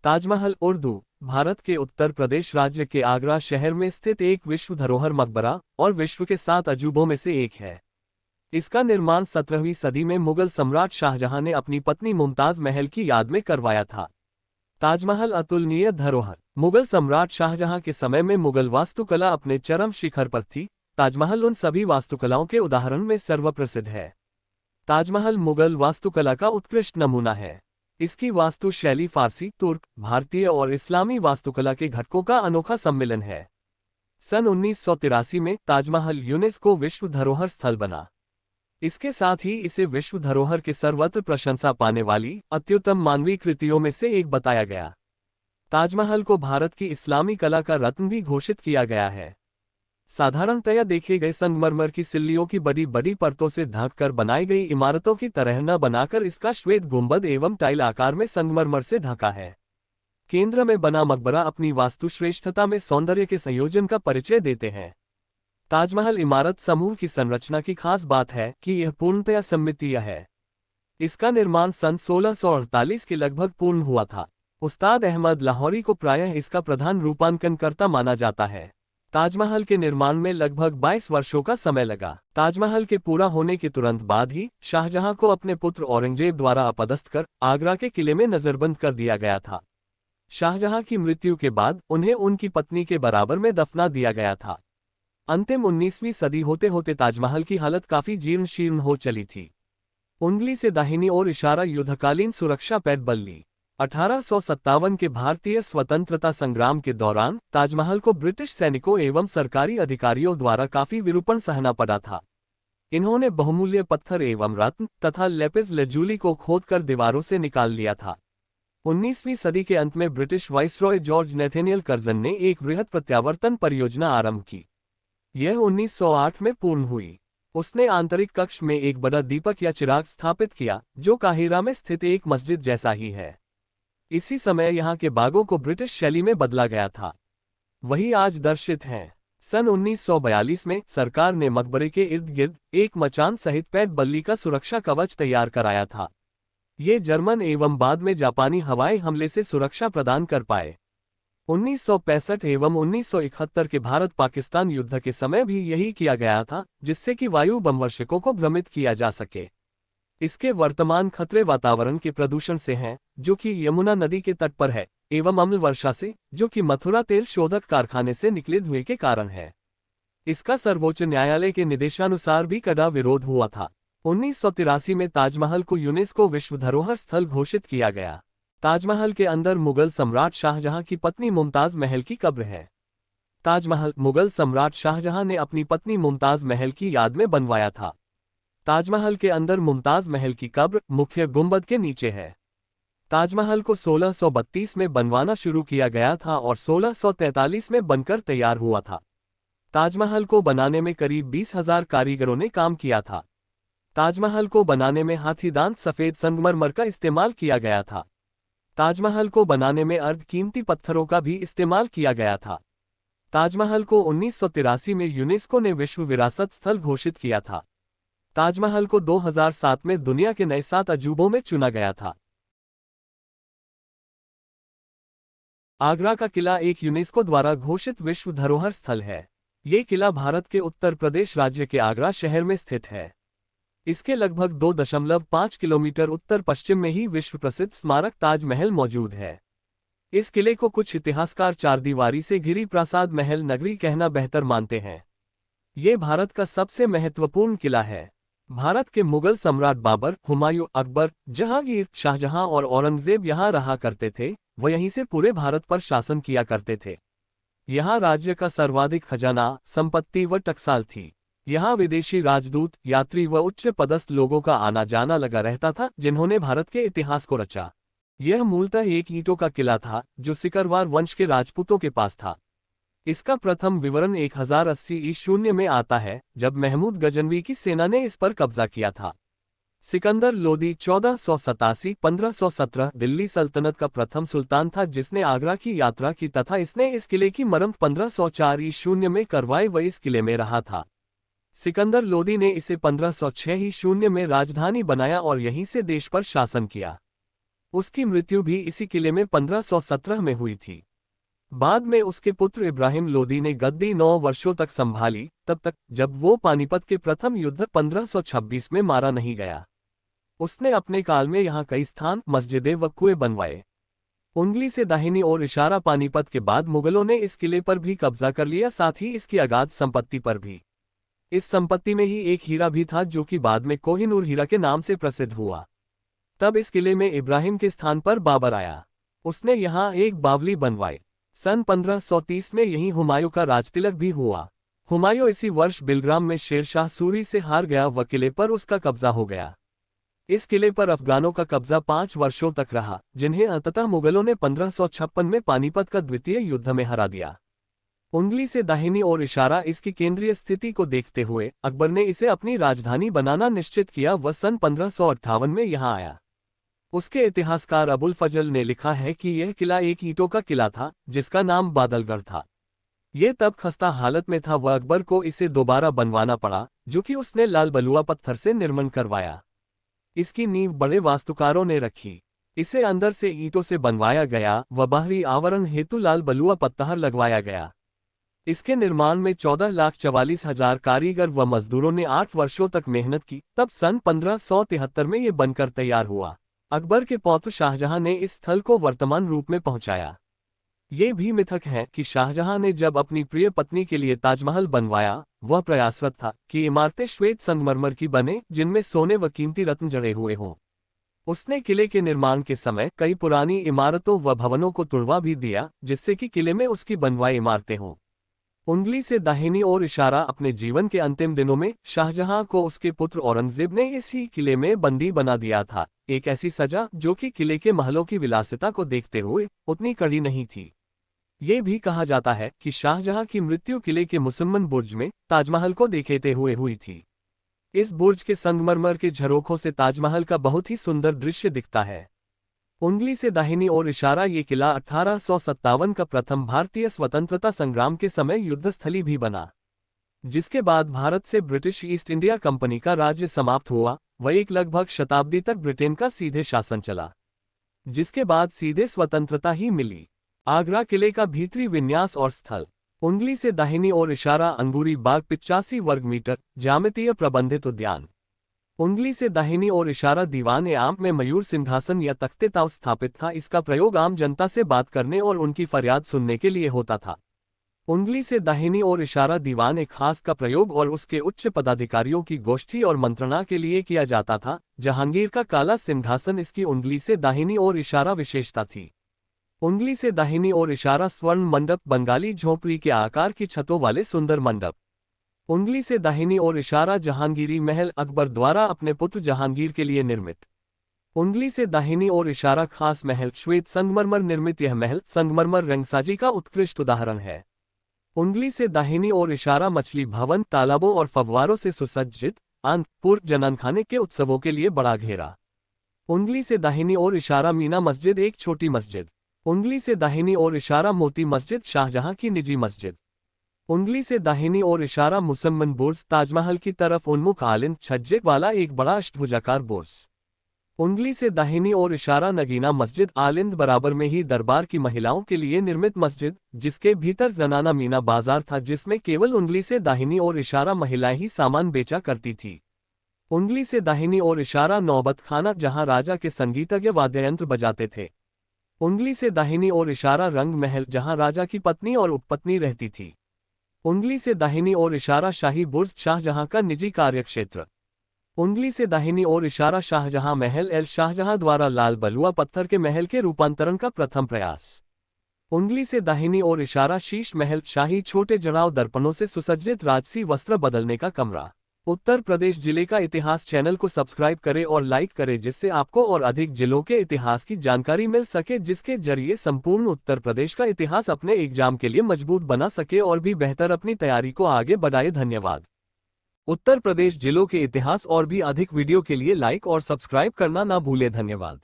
ताजमहल उर्दू भारत के उत्तर प्रदेश राज्य के आगरा शहर में स्थित एक विश्व धरोहर मकबरा और विश्व के 7 अजूबों में से एक है। इसका निर्माण 17वीं सदी में मुगल सम्राट शाहजहां ने अपनी पत्नी मुमताज महल की याद में करवाया था। ताजमहल अतुलनीय धरोहर मुगल सम्राट शाहजहां के समय में मुगल वास्तुकला अपने चरम शिखर पर थी। ताजमहल उन सभी वास्तुकलाओं के उदाहरण में सर्वप्रसिद्ध है। ताजमहल मुगल वास्तुकला का उत्कृष्ट नमूना है। इसकी वास्तु शैली फारसी, तुर्क, भारतीय और इस्लामी वास्तुकला के घटकों का अनोखा सम्मिलन है। सन 1983 में ताजमहल यूनेस्को विश्व धरोहर स्थल बना। इसके साथ ही इसे विश्व धरोहर के सर्वत्र प्रशंसा पाने वाली अत्युत्तम मानवीय कृतियों में से एक बताया गया। ताजमहल को भारत की इस्लामी कला का रत्न भी घोषित किया गया है। साधारणतया देखे गए संगमरमर की सिल्लियों की बड़ी बड़ी परतों से ढककर बनाई गई इमारतों की तरह न बनाकर इसका श्वेत गुंबद एवं टाइल आकार में संगमरमर से ढका है। केंद्र में बना मकबरा अपनी वास्तुश्रेष्ठता में सौंदर्य के संयोजन का परिचय देते हैं। ताजमहल इमारत समूह की संरचना की खास बात है कि यह पूर्णतया सममितीय है। इसका निर्माण सन 1648 के लगभग पूर्ण हुआ था। उस्ताद अहमद लाहौरी को प्रायः इसका प्रधान रूपांकनकर्ता माना जाता है। ताजमहल के निर्माण में लगभग 22 वर्षों का समय लगा। ताजमहल के पूरा होने के तुरंत बाद ही शाहजहां को अपने पुत्र औरंगजेब द्वारा अपदस्थ कर आगरा के किले में नजरबंद कर दिया गया था। शाहजहां की मृत्यु के बाद उन्हें उनकी पत्नी के बराबर में दफना दिया गया था। अंतिम 19वीं सदी होते होते ताजमहल की हालत काफी जीर्ण शीर्ण हो चली थी। उंगली से दाहिनी ओर इशारा युद्धकालीन सुरक्षा पैड बल्ली। 1857 के भारतीय स्वतंत्रता संग्राम के दौरान ताजमहल को ब्रिटिश सैनिकों एवं सरकारी अधिकारियों द्वारा काफी विरूपण सहना पड़ा था। इन्होंने बहुमूल्य पत्थर एवं रत्न तथा लेपिस लजूली को खोदकर दीवारों से निकाल लिया था। 19वीं सदी के अंत में British viceroy George Nathaniel Curzon ने एक बृहद प्रत्यावर्तन परियोजना आरंभ की। यह 1908 में पूर्ण हुई। उसने आंतरिक कक्ष में एक बड़ा दीपक या चिराग स्थापित किया, जो काहिरा में स्थित एक मस्जिद जैसा ही है। इसी समय यहाँ के बागों को ब्रिटिश शैली में बदला गया था, वही आज दर्शित हैं। सन 1942 में सरकार ने मकबरे के इर्द गिर्द एक मचान सहित पैड बल्ली का सुरक्षा कवच तैयार कराया था। ये जर्मन एवं बाद में जापानी हवाई हमले से सुरक्षा प्रदान कर पाए। 1965 एवं 1971 के भारत पाकिस्तान युद्ध के समय भी यही किया गया था, जिससे कि वायु बमवर्षकों को भ्रमित किया जा सके। इसके वर्तमान खतरे वातावरण के प्रदूषण से हैं, जो कि यमुना नदी के तट पर है, एवं अम्ल वर्षा से, जो कि मथुरा तेल शोधक कारखाने से निकले धुएं के कारण है। इसका सर्वोच्च न्यायालय के निर्देशानुसार भी कड़ा विरोध हुआ था। 1983 में ताजमहल को यूनेस्को विश्व धरोहर स्थल घोषित किया गया। ताजमहल के अंदर मुगल सम्राट शाहजहां की पत्नी मुमताज महल की कब्र है। ताजमहल मुगल सम्राट शाहजहां ने अपनी पत्नी मुमताज महल की याद में बनवाया था। ताजमहल के अंदर मुमताज महल की कब्र मुख्य गुंबद के नीचे है। ताजमहल को 1632 में बनवाना शुरू किया गया था और 1643 में बनकर तैयार हुआ था। ताजमहल को बनाने में करीब 20,000 कारीगरों ने काम किया था। ताजमहल को बनाने में हाथीदांत सफेद संगमरमर का इस्तेमाल किया गया था। ताजमहल को बनाने में अर्धकीमती पत्थरों का भी इस्तेमाल किया गया था। ताजमहल को 1983 में यूनेस्को ने विश्व विरासत स्थल घोषित किया था। ताजमहल को 2007 में दुनिया के नए 7 अजूबों में चुना गया था। आगरा का किला एक यूनेस्को द्वारा घोषित विश्व धरोहर स्थल है। ये किला भारत के उत्तर प्रदेश राज्य के आगरा शहर में स्थित है। इसके लगभग 2.5 किलोमीटर उत्तर पश्चिम में ही विश्व प्रसिद्ध स्मारक ताजमहल मौजूद है। इस किले को कुछ इतिहासकार चारदीवारी से घिरी प्रासाद महल नगरी कहना बेहतर मानते हैं। ये भारत का सबसे महत्वपूर्ण किला है। भारत के मुगल सम्राट बाबर, हुमायूं, अकबर, जहांगीर, शाहजहां और औरंगजेब यहाँ रहा करते थे। वह यहीं से पूरे भारत पर शासन किया करते थे। यहाँ राज्य का सर्वाधिक खजाना, संपत्ति व टकसाल थी। यहाँ विदेशी राजदूत, यात्री व उच्च पदस्थ लोगों का आना जाना लगा रहता था, जिन्होंने भारत के इतिहास को रचा। यह मूलतः एक ईंटों का किला था, जो सिकरवार वंश के राजपूतों के पास था। इसका प्रथम विवरण 1080 ईशून्य में आता है, जब महमूद गजनवी की सेना ने इस पर कब्जा किया था। सिकंदर लोदी 1487-1517 दिल्ली सल्तनत का प्रथम सुल्तान था, जिसने आगरा की यात्रा की तथा इसने इस किले की मरम्मत 1504 ईशून्य में करवाई व इस किले में रहा था। सिकंदर लोदी ने इसे 1506 ईशून्य में राजधानी बनाया और यहीं से देश पर शासन किया। उसकी मृत्यु भी इसी किले में 1517 में हुई थी। बाद में उसके पुत्र इब्राहिम लोदी ने गद्दी 9 वर्षों तक संभाली, तब तक जब वो पानीपत के प्रथम युद्ध 1526 में मारा नहीं गया। उसने अपने काल में यहाँ कई स्थान, मस्जिदें व कुएं बनवाए। उंगली से दाहिनी ओर इशारा पानीपत के बाद मुगलों ने इस किले पर भी कब्जा कर लिया, साथ ही इसकी अगाध संपत्ति पर भी। इस संपत्ति में ही एक हीरा भी था जो कि बाद में कोहिनूर हीरा के नाम से प्रसिद्ध हुआ। तब इस किले में इब्राहिम के स्थान पर बाबर आया। उसने यहाँ एक बावली बनवाई। सन 1530 में यहीं हुमायूं का राजतिलक भी हुआ। हुमायूं इसी वर्ष बिलग्राम में शेरशाह सूरी से हार गया व किले पर उसका कब्जा हो गया। इस किले पर अफगानों का कब्जा 5 वर्षों तक रहा, जिन्हें अंततः मुगलों ने 1556 में पानीपत का द्वितीय युद्ध में हरा दिया। उंगली से दाहिनी ओर इशारा इसकी केंद्रीय स्थिति को देखते हुए अकबर ने इसे अपनी राजधानी बनाना निश्चित किया व सन 1558 में यहाँ आया। उसके इतिहासकार अबुल फजल ने लिखा है कि यह किला एक ईंटों का किला था जिसका नाम बादलगढ़ था। ये तब खस्ता हालत में था व अकबर को इसे दोबारा बनवाना पड़ा, जो कि उसने लाल बलुआ पत्थर से निर्माण करवाया। इसकी नींव बड़े वास्तुकारों ने रखी। इसे अंदर से ईंटों से बनवाया गया व बाहरी आवरण हेतु लाल बलुआ पत्थर लगवाया गया। इसके निर्माण में 14,44,000 कारीगर व मजदूरों ने 8 वर्षों तक मेहनत की। तब सन 1573 में ये बनकर तैयार हुआ। अकबर के पौत्र शाहजहां ने इस स्थल को वर्तमान रूप में पहुंचाया। ये भी मिथक है कि शाहजहां ने जब अपनी प्रिय पत्नी के लिए ताजमहल बनवाया, वह प्रयासरत था कि इमारतें श्वेत संगमरमर की बने जिनमें सोने व कीमती रत्न जड़े हुए हों। उसने किले के निर्माण के समय कई पुरानी इमारतों व भवनों को तुड़वा भी दिया, जिससे कि किले में उसकी बनवाई इमारतें हों। उंगली से दाहिनी ओर इशारा अपने जीवन के अंतिम दिनों में शाहजहां को उसके पुत्र औरंगजेब ने इसी किले में बंदी बना दिया था। एक ऐसी सजा जो कि किले के महलों की विलासिता को देखते हुए उतनी कड़ी नहीं थी। ये भी कहा जाता है कि शाहजहां की मृत्यु किले के मुसम्मन बुर्ज में ताजमहल को देखते हुए हुई थी। इस बुर्ज के संगमरमर के झरोखों से ताजमहल का बहुत ही सुंदर दृश्य दिखता है। उंगली से दाहिनी ओर इशारा ये किला 1857 का प्रथम भारतीय स्वतंत्रता संग्राम के समय युद्धस्थली भी बना, जिसके बाद भारत से ब्रिटिश ईस्ट इंडिया कंपनी का राज्य समाप्त हुआ व एक लगभग शताब्दी तक ब्रिटेन का सीधे शासन चला, जिसके बाद सीधे स्वतंत्रता ही मिली। आगरा किले का भीतरी विन्यास और स्थल। उंगली से दाहिनी ओर इशारा अंगूरी बाग 85 वर्ग मीटर ज्यामितीय प्रबंधित उद्यान। उंगली से दाहिनी ओर इशारा दीवान ए आम में मयूर सिंहासन या तख्ते ताव स्थापित था। इसका प्रयोग आम जनता से बात करने और उनकी फरियाद सुनने के लिए होता था। उंगली से दाहिनी ओर इशारा दीवान ए खास का प्रयोग और उसके उच्च पदाधिकारियों की गोष्ठी और मंत्रणा के लिए किया जाता था। जहांगीर का काला सिंहासन इसकी उंगली से दाहिनी ओर इशारा विशेषता थी। उंगली से दाहिनी ओर इशारा स्वर्ण मंडप बंगाली झोपड़ी के आकार की छतों वाले सुंदर मंडप। उंगली से दाहिनी ओर इशारा जहांगीरी महल अकबर द्वारा अपने पुत्र जहांगीर के लिए निर्मित। उंगली से दाहिनी ओर इशारा खास महल श्वेत संगमरमर निर्मित। यह महल संगमरमर रंगसाजी का उत्कृष्ट उदाहरण है। उंगली से दाहिनी ओर इशारा मछली भवन तालाबों और फव्वारों से सुसज्जित पूर्व जननखाने के उत्सवों के लिए बड़ा घेरा। उंगली से दाहिनी ओर इशारा मीना मस्जिद एक छोटी मस्जिद। उंगली से दाहिनी ओर इशारा मोती मस्जिद शाहजहां की निजी मस्जिद। उंगली से दाहिनी ओर इशारा मुसम्मन बुर्ज ताजमहल की तरफ उन्मुख आलिंद छज्जे वाला एक बड़ा अष्टभुजाकार बुर्ज। उंगली से दाहिनी ओर इशारा नगीना मस्जिद आलिंद बराबर में ही दरबार की महिलाओं के लिए निर्मित मस्जिद, जिसके भीतर जनाना मीना बाजार था जिसमें केवल उंगली से दाहिनी ओर इशारा महिलाएं ही सामान बेचा करती थी। उंगली से दाहिनी ओर इशारा नौबत खाना जहां राजा के संगीतज्ञ वाद्ययंत्र बजाते थे। उंगली से दाहिनी ओर इशारा रंग महल जहां राजा की पत्नी और उपपत्नी रहती थी। उंगली से दाहिनी ओर इशारा शाही बुर्ज शाहजहां का निजी कार्यक्षेत्र। उंगली से दाहिनी ओर इशारा शाहजहां महल एल शाहजहां द्वारा लाल बलुआ पत्थर के महल के रूपांतरण का प्रथम प्रयास। उंगली से दाहिनी ओर इशारा शीश महल शाही छोटे जड़ाव दर्पणों से सुसज्जित राजसी वस्त्र बदलने का कमरा। उत्तर प्रदेश जिले का इतिहास चैनल को सब्सक्राइब करें और लाइक करें जिससे आपको और अधिक जिलों के इतिहास की जानकारी मिल सके, जिसके जरिए संपूर्ण उत्तर प्रदेश का इतिहास अपने एग्जाम के लिए मजबूत बना सके और भी बेहतर अपनी तैयारी को आगे बढ़ाए। धन्यवाद। उत्तर प्रदेश जिलों के इतिहास और भी अधिक वीडियो के लिए लाइक और सब्सक्राइब करना ना भूले। धन्यवाद।